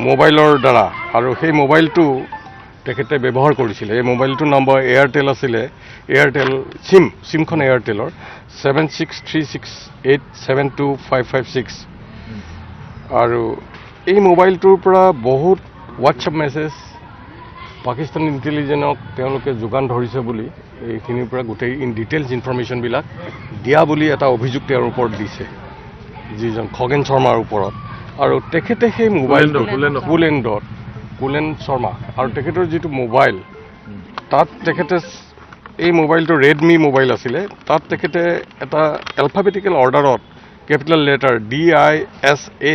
মোবাইলৰ দ্বাৰা আৰু সেই মোবাইলটো তেখেতে ব্যৱহাৰ কৰিছিলে। এই মোবাইলটোৰ নম্বৰ এয়াৰটেল আছিলে, এয়াৰটেল চিমখন এয়াৰটেলৰ 7636872556 আৰু এই মোবাইলটোৰ পৰা বহুত হোৱাটছএপ মেছেজ পাকিস্তান ইণ্টেলিজেন্সক তেওঁলোকে যোগান ধৰিছে বুলি এইখিনিৰ পৰা গোটেই ডিটেইলছ ইনফৰমেশ্যনবিলাক দিয়া বুলি এটা অভিযোগ তেওঁৰ ওপৰত দিছে, যিজন খগেন শৰ্মাৰ ওপৰত। আৰু তেখেতে সেই মোবাইলটো কুলেন শৰ্মা আৰু তেখেতৰ যিটো মোবাইল, তাত তেখেতে এই মোবাইলটো ৰেডমি মোবাইল আছিলে, তাত তেখেতে এটা এলফাবেটিকেল অৰ্ডাৰত capital letter DISSA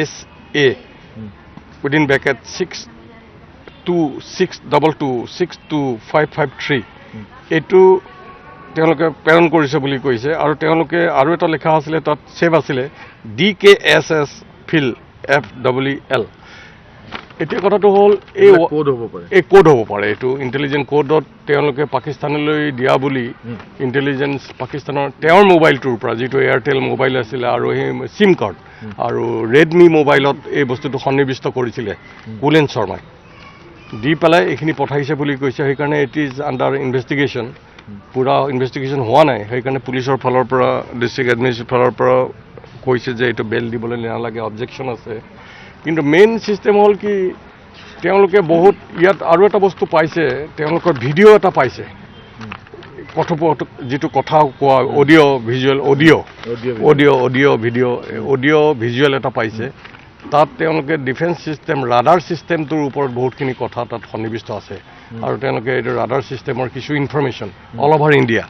within bracket 6262262553 এইটো তেওঁলোকে প্ৰেৰণ কৰিছে বুলি কৈছে। আৰু তেওঁলোকে আৰু এটা লেখা আছিলে, তাত ছেভ আছিলে DKSS ফিল FWL। এতিয়া কথাটো হ'ল এই কোড হ'ব পাৰে, এইটো ইণ্টেলিজেন্স কোডত তেওঁলোকে পাকিস্তানলৈ দিয়া বুলি ইণ্টেলিজেন্স পাকিস্তানৰ তেওঁৰ মোবাইলটোৰ পৰা, যিটো এয়াৰটেল মোবাইল আছিলে আৰু সেই চিম কাৰ্ড আৰু ৰেডমি মোবাইলত এই বস্তুটো সন্নিৱিষ্ট কৰিছিলে কুলেন শৰ্মাই, দি পেলাই এইখিনি পঠাইছে বুলি কৈছে। সেইকাৰণে ইট ইজ আণ্ডাৰ ইনভেষ্টিগেশ্যন, পূৰা ইনভেষ্টিগেশ্যন হোৱা নাই। সেইকাৰণে পুলিচৰ ফালৰ পৰা, ডিষ্ট্ৰিক্ট এডমিনিষ্ট্ৰেশ্যনৰ ফালৰ পৰা কৈছে যে এইটো বেল দিবলৈ নালাগে, অবজেকশ্যন আছে। কিন্তু মেইন ছিষ্টেম হ'ল কি, তেওঁলোকে বহুত ইয়াত আৰু এটা বস্তু পাইছে, তেওঁলোকৰ ভিডিঅ' এটা পাইছে, যিটো কথা কোৱা অডিঅ' ভিজুৱেল এটা পাইছে। তাত তেওঁলোকে ডিফেন্স ছিষ্টেম, ৰাডাৰ ছিষ্টেমটোৰ ওপৰত বহুতখিনি কথা তাত সন্নিৱিষ্ট আছে। আৰু তেওঁলোকে এইটো ৰাডাৰ ছিষ্টেমৰ কিছু ইনফৰমেশ্যন অল অভাৰ ইণ্ডিয়া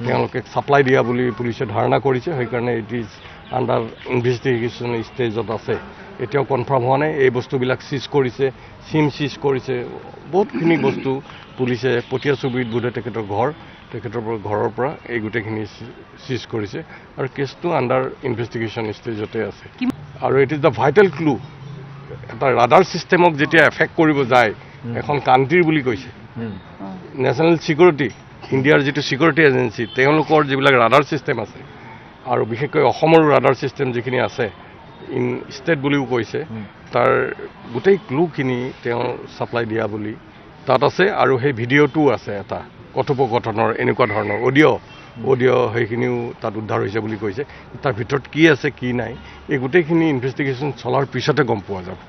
তেওঁলোকে ছাপ্লাই দিয়া বুলি পুলিচে ধাৰণা কৰিছে। সেইকাৰণে ইট ইজ আণ্ডাৰ ইনভেষ্টিগেশ্যন ষ্টেজত আছে, এতিয়াও কনফাৰ্ম হোৱা নাই। এই বস্তুবিলাক চিজ কৰিছে, চিম চিজ কৰিছে, বহুতখিনি বস্তু পুলিচে পটীয়া চুবুৰীত বোধে তেখেতৰ ঘৰৰ পৰা এই গোটেইখিনি চিজ কৰিছে। আৰু কেছটো আণ্ডাৰ ইনভেষ্টিগেশ্যন ষ্টেজতে আছে। আৰু it is the vital clue, এটা ৰাডাৰ ছিষ্টেমক যেতিয়া এফেক্ট কৰিব যায় এখন কাণ্ট্ৰিৰ বুলি কৈছে, নেশ্যনেল ছিকিউৰিটি, ইণ্ডিয়াৰ যিটো ছিকিউৰিটি এজেঞ্চি, তেওঁলোকৰ যিবিলাক ৰাডাৰ ছিষ্টেম আছে, আৰু বিশেষকৈ অসমৰো ৰাডাৰ ছিষ্টেম যিখিনি আছে ইন ষ্টেট বুলিও কৈছে, তাৰ গোটেই ক্লুখিনি তেওঁ ছাপ্লাই দিয়া বুলি তাত আছে। আৰু সেই ভিডিঅ'টোও আছে, এটা কথোপকথনৰ এনেকুৱা ধৰণৰ অডিঅ' সেইখিনিও তাত উদ্ধাৰ হৈছে বুলি কৈছে। তাৰ ভিতৰত কি আছে কি নাই, এই গোটেইখিনি ইনভেষ্টিগেশ্যন চলাৰ পিছতে গম পোৱা যাব।